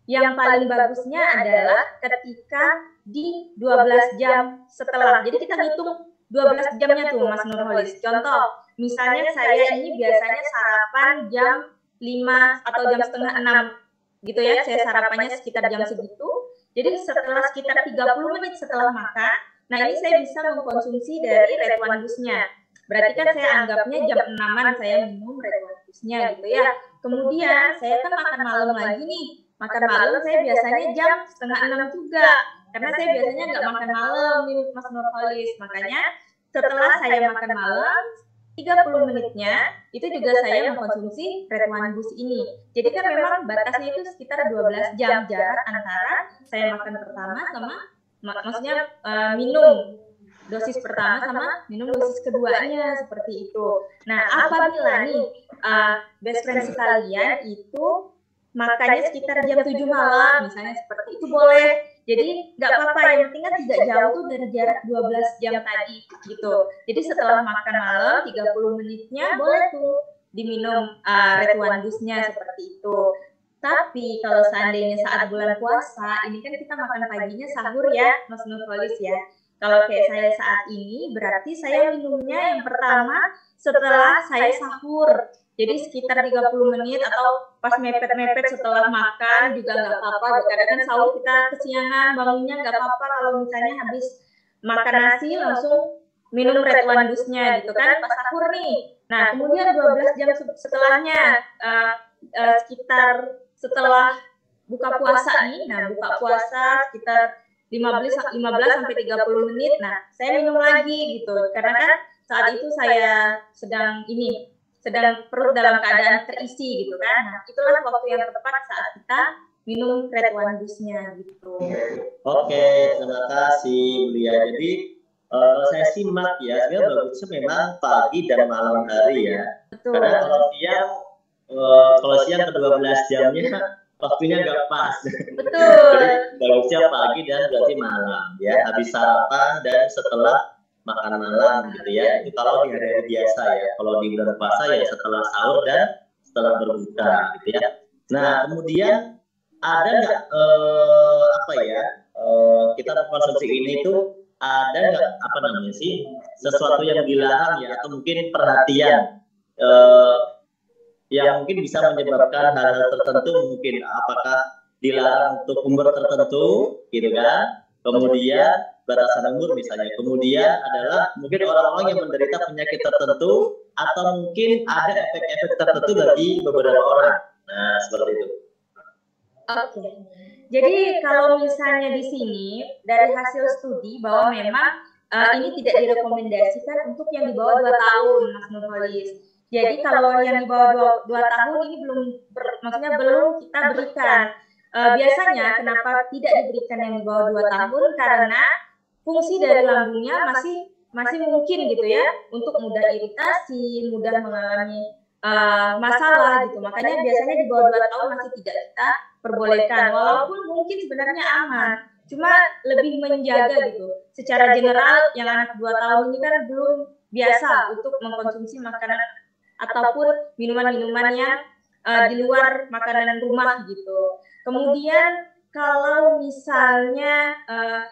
yang paling bagusnya adalah ketika di 12 jam setelah. Jadi kita hitung 12 jamnya tuh Mas Nurholis. Contoh, misalnya saya ini biasanya sarapan jam 5 atau jam setengah 6 gitu ya, saya sarapannya sekitar jam segitu. Jadi setelah sekitar 30 menit setelah makan, nah ini saya bisa mengkonsumsi dari red wine juice-nya. Berarti kan saya anggapnya jam 6-an saya minum red wine juice-nya gitu ya. Kemudian saya kan makan malam lagi nih. Makan malam saya biasanya jam setengah 6 juga. Karena saya biasanya nggak makan malam nih Mas Nurholis. Makanya setelah saya makan malam, 30 menitnya itu juga saya mengkonsumsi red wine juice ini. Jadi kan memang batasnya itu sekitar 12 jam jarak antara saya makan pertama sama maksudnya minum dosis pertama sama minum dosis keduanya seperti itu. Nah, apabila nih best friend sekalian itu makannya sekitar jam 7 malam misalnya seperti itu boleh. Jadi nggak apa-apa, yang penting kan tidak jauh tuh dari jarak 12 jam tadi gitu. Jadi setelah makan malam 30 menitnya boleh tuh diminum red wine juice-nya seperti itu. Tapi kalau seandainya saat bulan puasa, ini kan kita makan paginya sahur ya, Mas Nurholis ya. Kalau kayak saya saat ini, berarti saya minumnya yang pertama setelah saya sahur. Jadi sekitar 30 menit atau pas mepet-mepet setelah makan juga nggak apa-apa. Kadang kan sahur kita kesiangan, bangunnya nggak apa-apa kalau misalnya habis makan nasi langsung minum red wine juice-nya gitu kan pas sahur nih. Nah, kemudian 12 jam setelahnya sekitar setelah buka puasa nih. Nah, buka puasa sekitar 15 sampai 30 menit. Nah, saya minum lagi gitu. Karena kan saat itu saya sedang perut dalam keadaan terisi gitu kan. Nah, itulah waktu yang tepat saat kita minum red wine juice-nya gitu. Oke, terima kasih Bulia. Jadi kalau saya simak ya, sebenarnya bagusnya memang pagi dan malam hari ya. Betul. Karena kalau siang ke 12 jamnya waktunya nggak pas. Betul. Jadi bagusnya pagi dan berarti malam ya. Habis sarapan dan setelah makan malam gitu ya. Itu kalau di hari-hari biasa ya. Kalau di bulan puasa ya setelah sahur dan setelah berbuka gitu ya. Nah, kemudian ada nggak kita mengkonsumsi ini tuh ada nggak apa namanya sih sesuatu yang dilarang ya, atau mungkin perhatian yang mungkin bisa menyebabkan hal-hal tertentu, mungkin apakah dilarang untuk umur tertentu gitu kan, kemudian batasan umur misalnya, kemudian adalah mungkin orang-orang yang menderita penyakit tertentu, atau mungkin ada efek-efek tertentu bagi beberapa orang. Nah, seperti itu. Oke. Jadi kalau misalnya di sini dari hasil studi bahwa memang ini tidak direkomendasikan untuk yang di bawah 2 tahun, Mas Nurholis. Jadi kalau yang di bawah 2 tahun ini maksudnya belum kita berikan. Biasanya kenapa tidak diberikan yang di bawah 2 tahun, karena fungsi dari lambungnya masih mungkin gitu ya untuk mudah iritasi, mudah mengalami masalah gitu. Makanya biasanya di bawah 2 tahun masih tidak kita perbolehkan, walaupun mungkin sebenarnya aman, cuma lebih menjaga gitu. Secara general yang anak 2 tahun ini kan belum biasa untuk mengkonsumsi makanan ataupun minuman-minuman yang di luar makanan rumah gitu. Kemudian kalau misalnya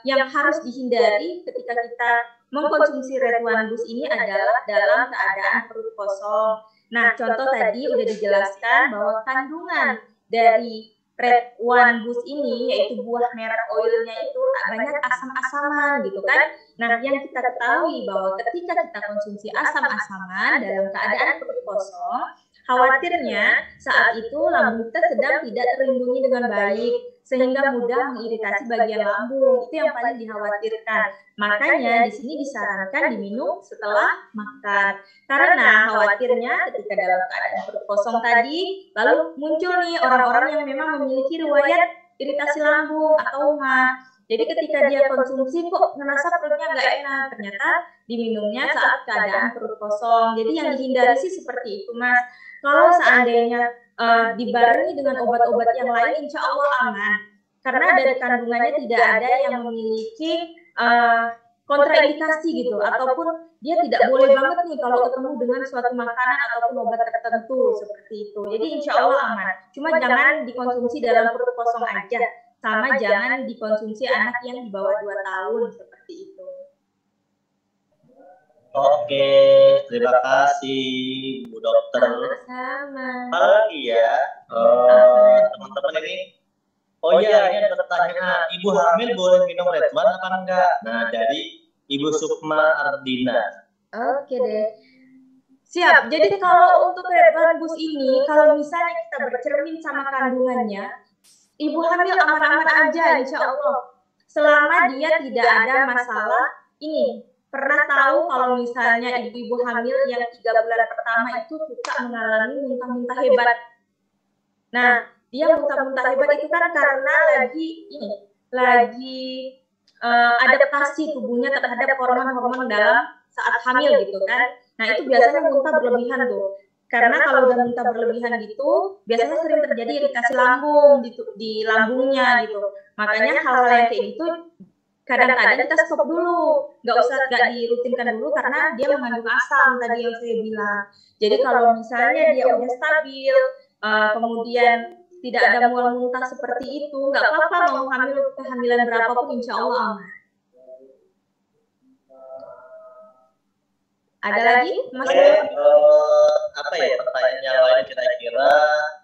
yang harus dihindari ketika kita mengkonsumsi Red One Boost ini adalah dalam keadaan perut kosong. Nah, contoh tadi udah dijelaskan bahwa kandungan dari Red One Boost ini, yaitu buah merah oilnya itu banyak asam-asaman gitu kan. Nah, yang kita ketahui bahwa ketika kita konsumsi asam-asaman dalam keadaan perut kosong, khawatirnya saat itu lambung kita sedang tidak terlindungi dengan baik, sehingga mudah mengiritasi bagian lambung. Itu yang paling dikhawatirkan. Makanya di sini disarankan diminum setelah makan. Karena khawatirnya ketika dalam keadaan perut kosong tadi, lalu muncul nih orang-orang yang memang memiliki riwayat iritasi lambung atau mah. Jadi ketika dia konsumsi kok ngerasa perutnya nggak enak, ternyata diminumnya saat keadaan perut kosong. Jadi yang dihindari sih seperti itu, Mas. Kalau seandainya dibarengi dengan obat-obat yang lain, insya Allah aman. Karena dari kandungannya tidak ada yang memiliki kontraindikasi gitu, ataupun dia tidak boleh banget nih kalau ketemu dengan suatu makanan ataupun obat tertentu seperti itu. Jadi insya Allah aman. Cuma jangan dikonsumsi dalam perut kosong aja, sama jangan dikonsumsi anak yang di bawah 2 tahun seperti itu. Oke, terima kasih Bu Dokter. Sama. Apalagi ya, teman-teman ini. Oh iya, ini ada pertanyaan. Ibu hamil boleh minum Red One apa enggak? Nah, dari Ibu Sukma Ardina. Oke deh. Siap. Jadi kalau untuk Red One Boost ini, kalau misalnya kita bercermin sama kandungannya, ibu hamil aman-aman aja, insya Allah. Selama dia tidak ada masalah ini. Pernah tahu kalau misalnya ibu-ibu hamil yang 3 bulan pertama itu suka mengalami muntah-muntah hebat. Nah, dia muntah-muntah hebat itu kan karena lagi adaptasi tubuhnya terhadap hormon-hormon dalam saat hamil gitu kan. Nah, itu biasanya muntah berlebihan tuh. Karena kalau udah muntah berlebihan gitu, biasanya sering terjadi iritasi lambung di lambungnya gitu. Makanya hal-hal yang kayak gitu kadang-kadang kita stop dulu, nggak dirutinkan dulu karena dia mengandung asam tadi yang saya bilang. Jadi kalau misalnya dia udah stabil, kemudian tidak ada mual muntah seperti itu, nggak apa-apa mau hamil kehamilan berapapun, insya Allah aman. Ada lagi, Mas? Apa ya pertanyaan yang lain kira-kira?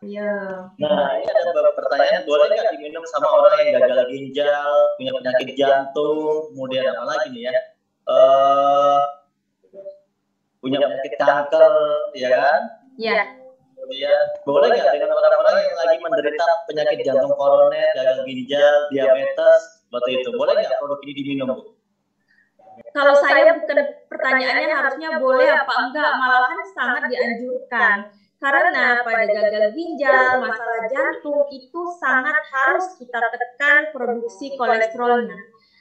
Iya. Nah, ini ada beberapa pertanyaan. Boleh nggak diminum sama orang yang gagal ginjal, punya penyakit jantung, kemudian apa lagi nih ya? Punya penyakit kanker, ya kan? Iya. Kemudian boleh nggak dengan orang-orang yang lagi menderita penyakit jantung koroner, gagal ginjal, diabetes, seperti itu? Boleh nggak produk ini diminum, Bu? Kalau saya bukan pertanyaannya harusnya boleh apa enggak, malahan sangat dianjurkan. Karena pada gagal ginjal, masalah jantung itu sangat harus kita tekan produksi kolesterolnya.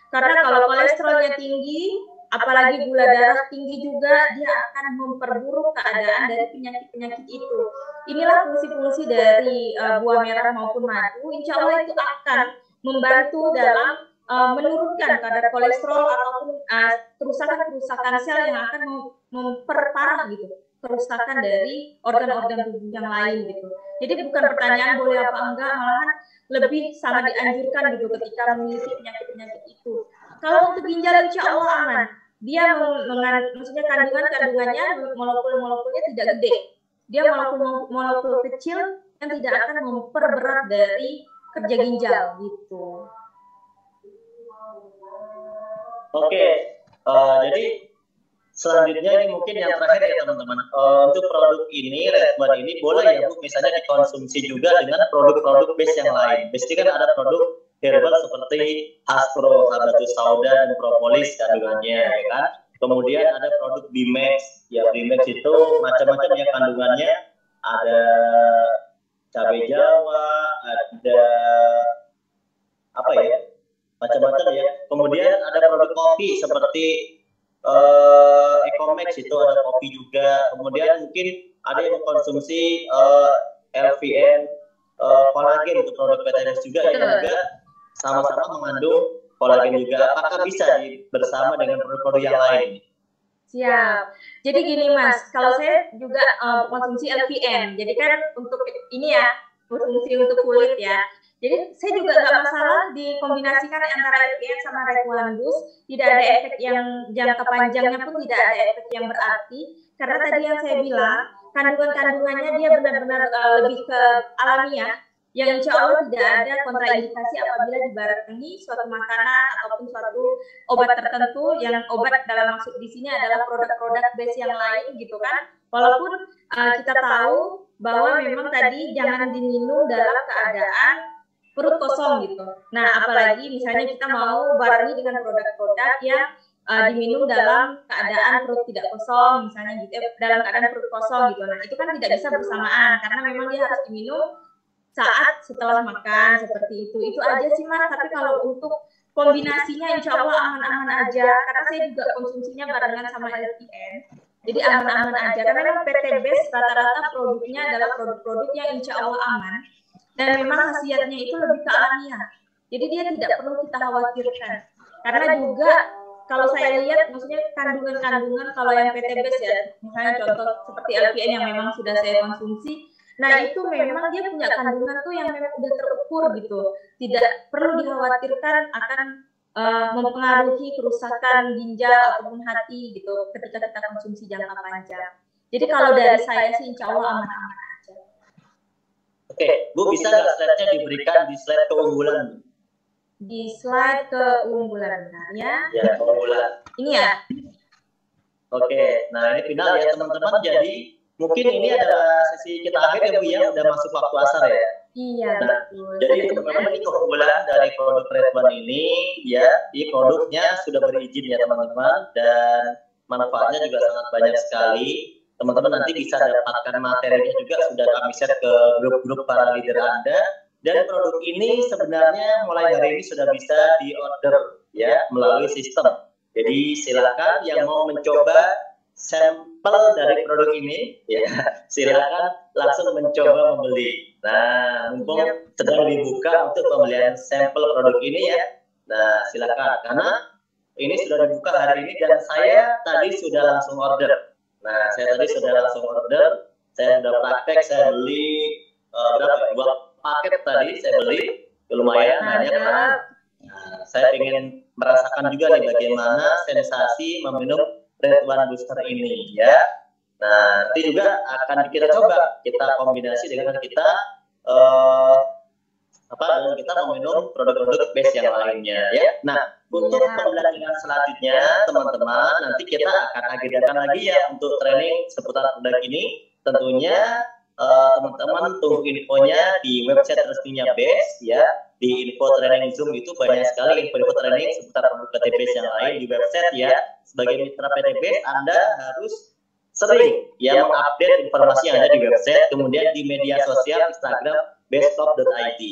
Karena kalau kolesterolnya tinggi, apalagi gula darah tinggi juga, dia akan memperburuk keadaan dari penyakit-penyakit itu. Inilah fungsi-fungsi dari buah merah maupun madu, insya Allah itu akan membantu dalam menurunkan kadar kolesterol ataupun kerusakan-kerusakan sel yang akan memperparah gitu kerusakan dari organ-organ tubuh yang lain gitu. Jadi bukan pertanyaan boleh apa enggak, malahan lebih sangat dianjurkan gitu ketika memiliki penyakit-penyakit itu. Kalau untuk ginjal insya Allah aman. Dia maksudnya kandungannya molekul-molekulnya tidak gede. Dia molekul kecil yang tidak akan memperberat dari kerja ginjal gitu. Oke, jadi selanjutnya ini mungkin yang terakhir ya teman-teman. Untuk produk ini, Red One ini boleh ya Bu, misalnya dikonsumsi juga dengan produk-produk base yang lain. Biasanya kan ada produk herbal seperti Aspro, Habatus Sauda, dan Propolis kandungannya, ya kan. Kemudian ada produk Bimex, ya Bimex itu macam-macam ya kandungannya. Ada cabai Jawa, ada apa ya, macam-macam ya. Kemudian ada produk kopi seperti Ecomax, itu ada kopi juga. Kemudian mungkin ada yang mengkonsumsi LVN, kolagen, untuk produk PTBS juga yang juga sama-sama mengandung kolagen juga. Apakah bisa bersama dengan produk-produk yang lain? Siap. Jadi gini Mas, kalau saya juga konsumsi LVN. Jadi kan untuk ini ya, konsumsi untuk kulit ya. Jadi saya juga nggak masalah dikombinasikan antara LVN sama Red One Boost. Tidak ada efek yang jangka panjangnya pun tidak ada efek yang berarti. Karena tadi yang saya bilang, kandungannya dia benar-benar lebih ke alamiah, yang insya Allah tidak ada kontraindikasi apabila dibarengi suatu makanan ataupun suatu obat tertentu, yang obat dalam maksud di sini adalah produk-produk base yang lain gitu kan. Walaupun kita tahu bahwa memang tadi jangan diminum dalam keadaan perut kosong gitu. Nah, apalagi misalnya kita mau barengi dengan produk-produk yang diminum dalam keadaan perut tidak kosong, misalnya gitu, dalam keadaan perut kosong gitu. Nah, itu kan tidak bisa bersamaan karena memang dia harus diminum saat setelah makan seperti itu. Itu aja sih Mas. Tapi kalau untuk kombinasinya insya Allah aman-aman aja. Karena saya juga konsumsinya barengan sama LPN. Jadi aman-aman aja. Karena memang PT Base rata-rata produknya adalah produk-produk yang insya Allah aman. Dan memang khasiatnya itu lebih ke alamiah. Jadi dia tidak perlu kita khawatirkan. Karena juga kalau saya lihat, maksudnya kandungan-kandungan kalau yang PT Base ya, misalnya contoh seperti LPN yang memang sudah saya konsumsi, nah itu memang dia punya kandungan tuh yang memang udah terukur gitu, tidak perlu dikhawatirkan akan mempengaruhi kerusakan ginjal ataupun hati gitu ketika kita konsumsi jangka panjang. Jadi kalau dari saya sih insya Allah aman-aman aja. Oke, Bu bisa nggak slide-nya diberikan di slide keunggulan? Di slide keunggulan ya. Ya, keunggulan. Ini ya. Oke, nah ini final ya teman-teman. Jadi mungkin ini adalah sesi kita akhir ya Bu ya, udah masuk waktu asar ya. Iya, nah, betul. Jadi teman-teman ini keunggulan dari produk Red One ini ya, di produknya sudah berizin ya teman-teman, dan manfaatnya juga sangat banyak sekali. Teman-teman nanti bisa dapatkan materinya juga, sudah kami share ke grup-grup para leader Anda. Dan produk ini sebenarnya mulai hari ini sudah bisa diorder ya melalui sistem. Jadi silakan yang mau mencoba sampel dari produk ini ya, silakan langsung mencoba membeli. Nah, mumpung sedang dibuka untuk pembelian sampel produk ini ya. Nah, silakan karena ini sudah dibuka hari ini dan saya tadi sudah langsung order. Nah, saya tadi sudah langsung order, saya sudah praktek, saya beli berapa? 2 paket tadi saya beli, lumayan banyak. Nah, saya ingin merasakan juga nih bagaimana sensasi meminum Red One Booster ini ya. Nah, nanti juga akan kita coba, kita kombinasi dengan kita dengan kita meminum produk-produk base yang lainnya ya. Nah, untuk pembelajaran selanjutnya teman-teman, nanti kita akan agendakan lagi ya untuk training seputar produk ini. Tentunya teman-teman tunggu infonya di website resminya Base ya. Di info training Zoom itu banyak sekali info training seputar produk PT Base yang lain di website ya. Sebagai mitra PT Base, Anda harus sering ya mengupdate informasi yang ada di website, kemudian di media sosial Instagram bestop.id.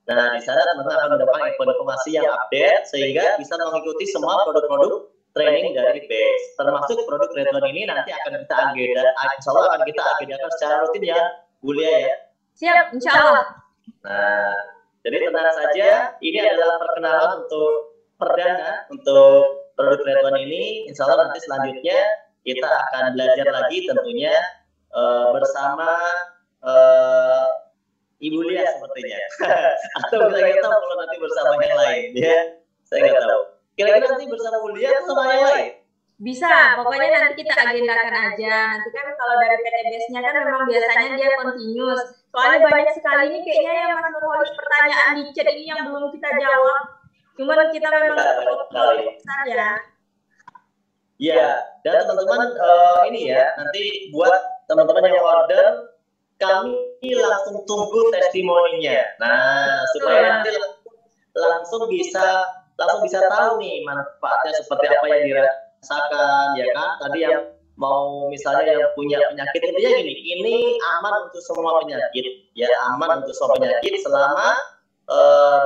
Nah, di sana teman-teman akan mendapatkan informasi yang update sehingga bisa mengikuti semua produk-produk training dari Base. Termasuk produk Red One ini nanti akan kita insya Allah akan kita agendakan secara rutin ya, Bu Lia ya. Siap, insya Allah. Nah, jadi tenang saja, ini adalah perkenalan untuk perdana untuk produk Red One ini. Insya Allah nanti selanjutnya kita akan belajar lagi tentunya bersama Ibu Lia sepertinya. Atau kita nggak tahu kalau nanti bersama yang lain ya. Saya nggak tahu. Kira-kira nanti bersama kuliah atau sama yang lain? Bisa, pokoknya nanti kita agendakan aja. Nanti kan kalau dari PTBS-nya kan memang biasanya dia continuous. Soalnya banyak sekali ini kayaknya yang Mas Nurholis pertanyaan di chat ini yang belum kita jawab. Cuman kita memang besar ya. Ya, dan teman-teman ini ya, nanti buat teman-teman yang order, kami langsung tunggu testimoninya. Nah, supaya nanti langsung bisa tahu nih manfaatnya seperti apa yang dirasakan, ya kan? Tadi yang mau misalnya yang punya penyakit intinya gini, ini aman untuk semua penyakit, ya aman untuk semua penyakit selama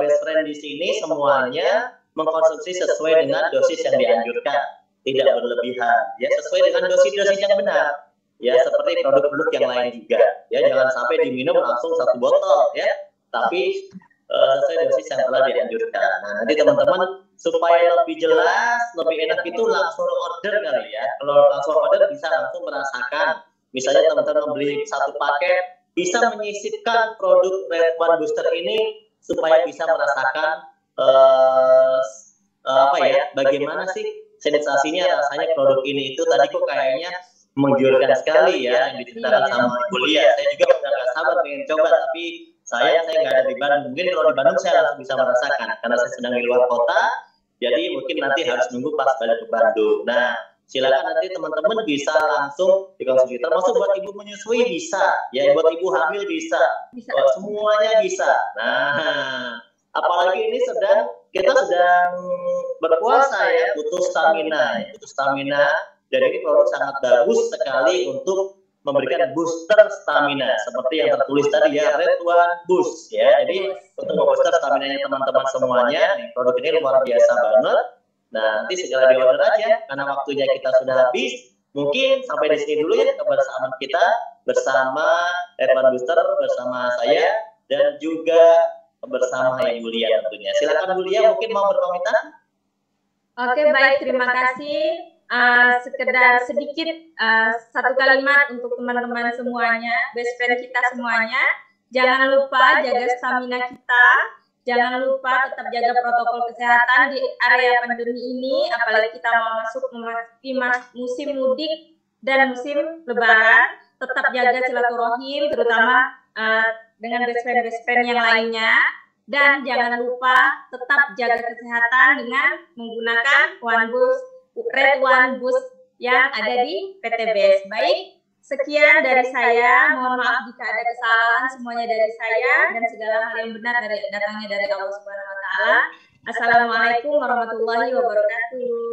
best friend di sini semuanya mengkonsumsi sesuai dengan dosis yang dianjurkan, tidak berlebihan, ya sesuai dengan dosis-dosis yang benar. Ya seperti produk-produk yang lain juga, ya jangan sampai diminum langsung 1 botol, ya, tapi sesuai dosis yang telah dianjurkan. Nah, nanti teman-teman supaya lebih jelas, lebih enak itu langsung order kali ya. Kalau langsung order bisa langsung merasakan. Misalnya teman-teman membeli 1 paket, bisa menyisipkan produk Red One Booster ini supaya bisa merasakan apa ya, bagaimana sih sensasinya rasanya produk ini itu tadi kok kayaknya menggiurkan sekali ya yang diceritakan sama kuliah. Saya juga udah gak sabar pengen coba, tapi saya nggak ada di Bandung. Mungkin kalau di Bandung saya langsung bisa merasakan karena saya sedang di luar kota, jadi mungkin nanti harus nunggu pas balik ke Bandung. Nah, silakan nanti teman-teman bisa langsung dikonsumsi. Termasuk buat ibu menyusui bisa, ya buat ibu hamil bisa, semuanya bisa. Nah, apalagi ini kita sedang berpuasa ya, butuh stamina. Dan ini produk sangat bagus sekali untuk memberikan booster stamina seperti yang tertulis tadi ya, Red One Boost ya. Jadi untuk membooster stamina teman-teman semuanya, nih, produk ini luar biasa banget. Nah, nanti segera di order aja karena waktunya kita sudah habis. Mungkin sampai di sini dulu ya kebersamaan kita bersama Red One Booster, bersama saya dan juga bersama Ibu Lia tentunya. Silakan Bu Lia mungkin mau berkomentar. Oke, baik, terima kasih. Sekedar sedikit satu kalimat untuk teman-teman semuanya, best friend kita semuanya. Jangan lupa jaga stamina kita, jangan lupa tetap jaga protokol kesehatan di area pandemi ini, apalagi kita mau masuk memasuki musim mudik dan musim lebaran. Tetap jaga silaturahim, terutama dengan best friend yang lainnya. Dan jangan lupa tetap jaga kesehatan dengan menggunakan Red One Boost yang ada di PTBS. Baik, sekian dari saya. Mohon maaf jika ada kesalahan, semuanya dari saya dan segala hal yang benar datangnya dari Allah Subhanahu wa taala. Assalamualaikum warahmatullahi wabarakatuh.